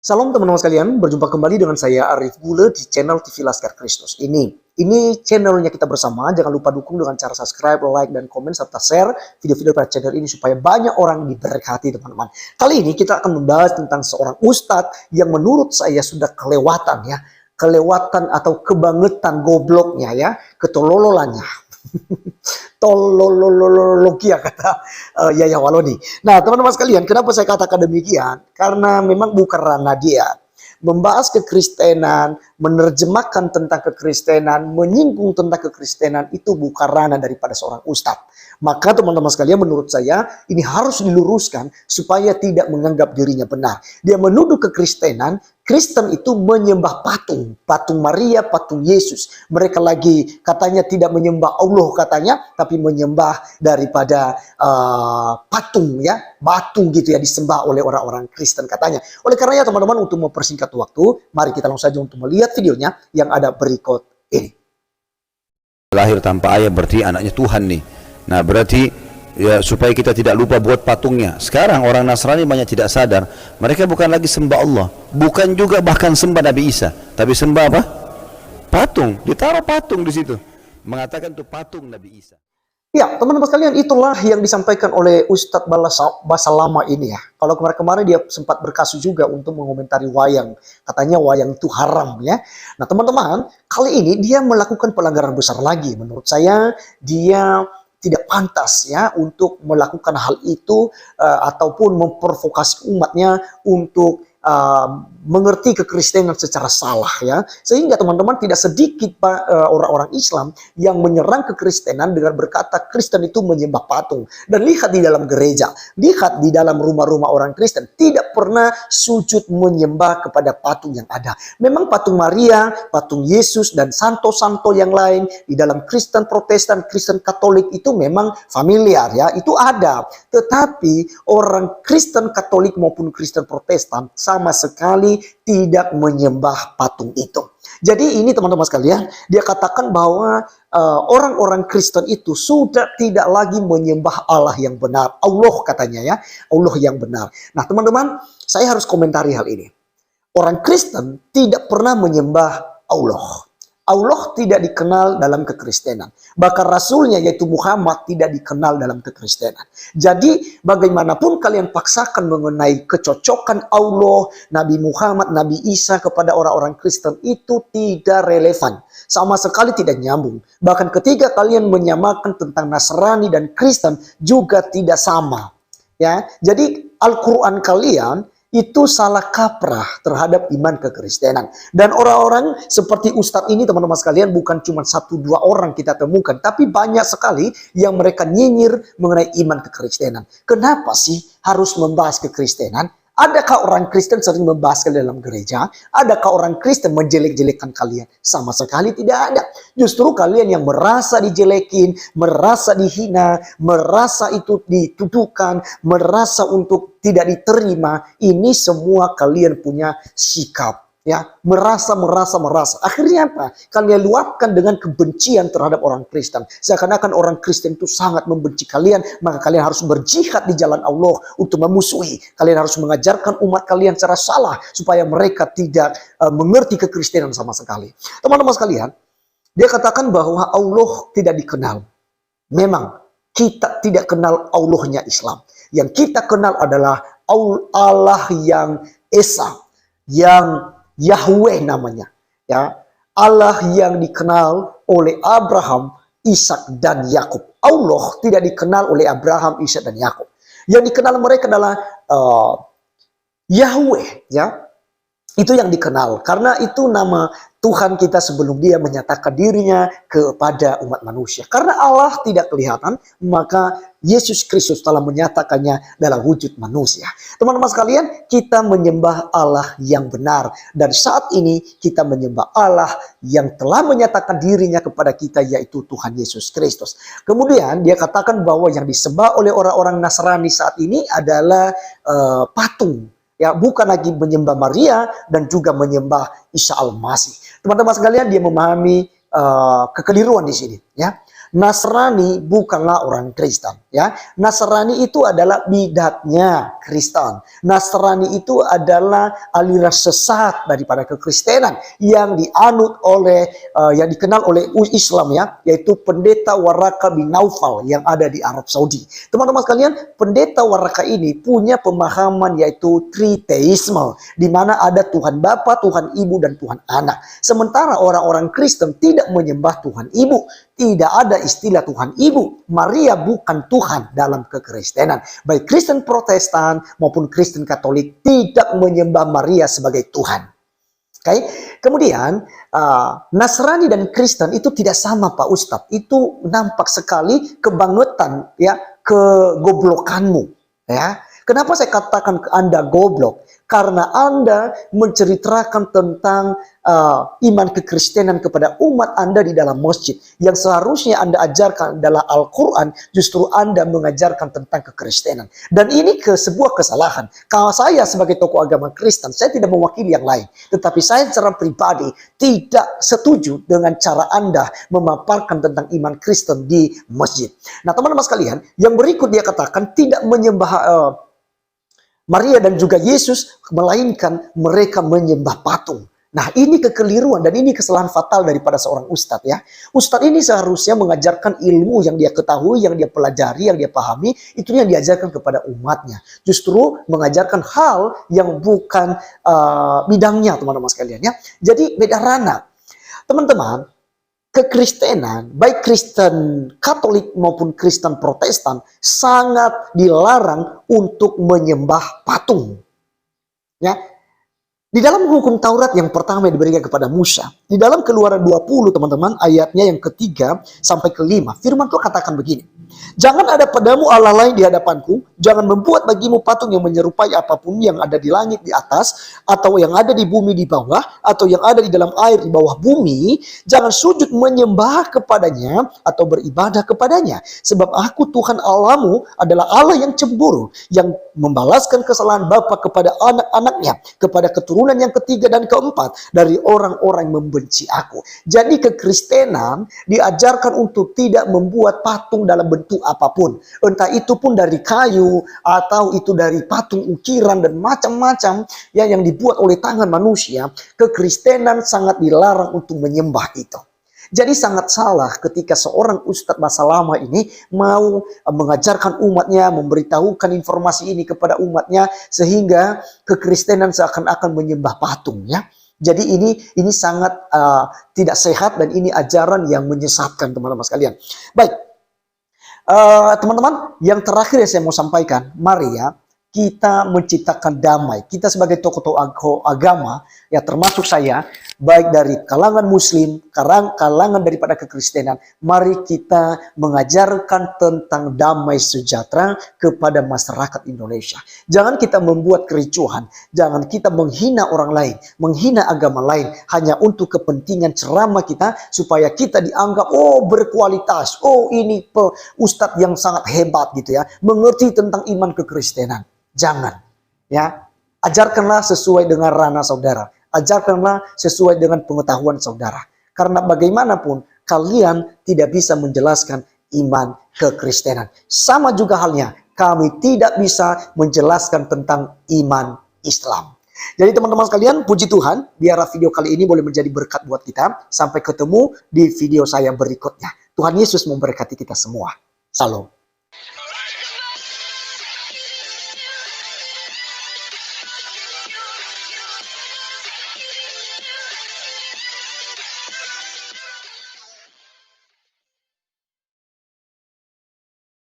Salam teman-teman sekalian, berjumpa kembali dengan saya Arif Gule di channel TV Laskar Kristus. Ini channelnya kita bersama. Jangan lupa dukung dengan cara subscribe, like, dan komen serta share video-video pada channel ini supaya banyak orang diberkati, teman-teman. Kali ini kita akan membahas tentang seorang ustadz yang menurut saya sudah kelewatan atau kebangetan gobloknya ya, ketololannya. Tolologia kata Yaya Waloni. Nah, teman-teman sekalian, kenapa saya katakan demikian? Karena memang bukan ranah dia. Membahas kekristenan, menerjemahkan tentang kekristenan, menyinggung tentang kekristenan itu bukan ranah daripada seorang ustadz. Maka teman-teman sekalian, menurut saya ini harus diluruskan supaya tidak menganggap dirinya benar. Dia menuduh kekristenan, Kristen itu menyembah patung Maria, patung Yesus. Mereka lagi katanya tidak menyembah Allah katanya, tapi menyembah daripada patung ya, batu gitu ya, disembah oleh orang-orang Kristen katanya. Oleh karenanya teman-teman, untuk mempersingkat waktu, mari kita langsung saja untuk melihat videonya yang ada berikut ini. Lahir tanpa ayah berarti anaknya Tuhan nih. Nah berarti ya supaya kita tidak lupa buat patungnya. Sekarang orang Nasrani banyak tidak sadar, mereka bukan lagi sembah Allah, bukan juga bahkan sembah Nabi Isa, tapi sembah apa? Patung. Ditaruh patung di situ, mengatakan itu patung Nabi Isa. Ya, teman-teman sekalian, itulah yang disampaikan oleh Ustadz Bahasa Lama ini ya. Kalau kemarin-kemarin dia sempat berkasus juga untuk mengomentari wayang. Katanya wayang itu haram ya. Nah teman-teman, kali ini dia melakukan pelanggaran besar lagi. Menurut saya, dia tidak pantas ya untuk melakukan hal itu ataupun memprovokasi umatnya untuk mengerti kekristenan secara salah ya, sehingga teman-teman tidak sedikit orang-orang Islam yang menyerang kekristenan dengan berkata Kristen itu menyembah patung. Dan lihat di dalam gereja, lihat di dalam rumah-rumah orang Kristen tidak pernah sujud menyembah kepada patung yang ada. Memang patung Maria, patung Yesus dan santo-santo yang lain di dalam Kristen Protestan, Kristen Katolik itu memang familiar ya, itu ada. Tetapi orang Kristen Katolik maupun Kristen Protestan sama sekali tidak menyembah patung itu. Jadi ini teman-teman sekalian, dia katakan bahwa orang-orang Kristen itu sudah tidak lagi menyembah Allah yang benar. Allah katanya ya, Allah yang benar. Nah teman-teman, saya harus komentari hal ini. Orang Kristen tidak pernah menyembah Allah. Allah tidak dikenal dalam kekristenan. Bahkan Rasulnya yaitu Muhammad tidak dikenal dalam kekristenan. Jadi bagaimanapun kalian paksakan mengenai kecocokan Allah, Nabi Muhammad, Nabi Isa kepada orang-orang Kristen itu tidak relevan. Sama sekali tidak nyambung. Bahkan ketika kalian menyamakan tentang Nasrani dan Kristen juga tidak sama. Ya, jadi Al-Quran kalian itu salah kaprah terhadap iman kekristenan. Dan orang-orang seperti Ustadz ini teman-teman sekalian bukan cuma 1-2 orang kita temukan, tapi banyak sekali yang mereka nyinyir mengenai iman kekristenan. Kenapa sih harus membahas kekristenan? Adakah orang Kristen sering membahas kalian dalam gereja? Adakah orang Kristen menjelek-jelekkan kalian? Sama sekali tidak ada. Justru kalian yang merasa dijelekin, merasa dihina, merasa itu dituduhkan, merasa untuk tidak diterima. Ini semua kalian punya sikap. Ya, merasa. Akhirnya apa? Kalian luapkan dengan kebencian terhadap orang Kristen. Seakan-akan orang Kristen itu sangat membenci kalian, maka kalian harus berjihad di jalan Allah untuk memusuhi. Kalian harus mengajarkan umat kalian secara salah supaya mereka tidak mengerti kekristenan sama sekali. Teman-teman sekalian, dia katakan bahwa Allah tidak dikenal. Memang kita tidak kenal Allahnya Islam. Yang kita kenal adalah Allah yang Esa, yang Yahweh namanya, ya, Allah yang dikenal oleh Abraham, Ishak dan Yakub. Allah tidak dikenal oleh Abraham, Ishak dan Yakub. Yang dikenal mereka adalah Yahweh, ya. Itu yang dikenal karena itu nama Tuhan kita sebelum dia menyatakan dirinya kepada umat manusia. Karena Allah tidak kelihatan, maka Yesus Kristus telah menyatakannya dalam wujud manusia. Teman-teman sekalian, kita menyembah Allah yang benar. Dan saat ini kita menyembah Allah yang telah menyatakan dirinya kepada kita, yaitu Tuhan Yesus Kristus. Kemudian dia katakan bahwa yang disembah oleh orang-orang Nasrani saat ini adalah patung. Ya, bukan lagi menyembah Maria dan juga menyembah Isa Al-Masih. Teman-teman sekalian, dia memahami kekeliruan di sini. Ya, Nasrani bukanlah orang Kristen, ya. Nasrani itu adalah bidatnya Kristen. Nasrani itu adalah aliran sesat daripada kekristenan yang dianut oleh yang dikenal oleh Islam, ya, yaitu pendeta Waraka bin Naufal yang ada di Arab Saudi. Teman-teman sekalian, pendeta Waraka ini punya pemahaman yaitu triteisme, di mana ada Tuhan Bapa, Tuhan Ibu, dan Tuhan Anak. Sementara orang-orang Kristen tidak menyembah Tuhan Ibu. Tidak ada istilah Tuhan Ibu. Maria bukan Tuhan dalam kekristenan. Baik Kristen Protestan maupun Kristen Katolik tidak menyembah Maria sebagai Tuhan. Oke, kemudian Nasrani dan Kristen itu tidak sama, Pak Ustadz. Itu nampak sekali kebangetan, ya, kegoblokanmu, ya. Kenapa saya katakan ke Anda goblok? Karena Anda menceritakan tentang iman kekristenan kepada umat Anda di dalam masjid. Yang seharusnya Anda ajarkan adalah Al-Quran, justru Anda mengajarkan tentang kekristenan. Dan ini sebuah kesalahan. Kalau saya sebagai tokoh agama Kristen, saya tidak mewakili yang lain. Tetapi saya secara pribadi tidak setuju dengan cara Anda memaparkan tentang iman Kristen di masjid. Nah, teman-teman sekalian, yang berikut dia katakan tidak menyembah Maria dan juga Yesus, melainkan mereka menyembah patung. Nah, ini kekeliruan dan ini kesalahan fatal daripada seorang ustadz, ya. Ustadz ini seharusnya mengajarkan ilmu yang dia ketahui, yang dia pelajari, yang dia pahami, itu yang diajarkan kepada umatnya. Justru mengajarkan hal yang bukan bidangnya, teman-teman sekalian, ya. Jadi beda ranah. Teman-teman, kekristenan, baik Kristen Katolik maupun Kristen Protestan, sangat dilarang untuk menyembah patung. Ya. Di dalam hukum Taurat yang pertama yang diberikan kepada Musa, di dalam Keluaran 20, teman-teman, ayatnya yang ketiga sampai kelima, firman Tuhan katakan begini. Jangan ada padamu Allah lain di hadapanku, jangan membuat bagimu patung yang menyerupai apapun yang ada di langit di atas, atau yang ada di bumi di bawah, atau yang ada di dalam air di bawah bumi. Jangan sujud menyembah kepadanya atau beribadah kepadanya. Sebab aku Tuhan Allahmu adalah Allah yang cemburu, yang membalaskan kesalahan bapa kepada anak-anaknya, kepada keturunan yang ketiga dan keempat dari orang-orang yang membenci aku. Jadi kekristenan diajarkan untuk tidak membuat patung dalam bentuk apapun. Entah itu pun dari kayu atau itu dari patung ukiran dan macam-macam ya, yang dibuat oleh tangan manusia. Kekristenan sangat dilarang untuk menyembah itu. Jadi sangat salah ketika seorang ustadz masa lama ini mau mengajarkan umatnya, memberitahukan informasi ini kepada umatnya, sehingga kekristenan seakan-akan menyembah patung, ya. Jadi ini sangat tidak sehat dan ini ajaran yang menyesatkan, teman-teman sekalian. Baik, teman-teman, yang terakhir yang saya mau sampaikan, mari ya kita menciptakan damai. Kita sebagai tokoh-tokoh agama, ya termasuk saya, baik dari kalangan muslim, kalangan daripada kekristenan, mari kita mengajarkan tentang damai sejahtera kepada masyarakat Indonesia. Jangan kita membuat kericuhan, jangan kita menghina orang lain, menghina agama lain, hanya untuk kepentingan ceramah kita, supaya kita dianggap, oh berkualitas, oh ini ustadz yang sangat hebat gitu ya, mengerti tentang iman kekristenan. Jangan, ya, ajarkanlah sesuai dengan ranah saudara. Ajarkanlah sesuai dengan pengetahuan saudara. Karena bagaimanapun kalian tidak bisa menjelaskan iman kekristenan. Sama juga halnya kami tidak bisa menjelaskan tentang iman Islam. Jadi teman-teman sekalian, puji Tuhan, biarlah video kali ini boleh menjadi berkat buat kita. Sampai ketemu di video saya berikutnya. Tuhan Yesus memberkati kita semua. Salam.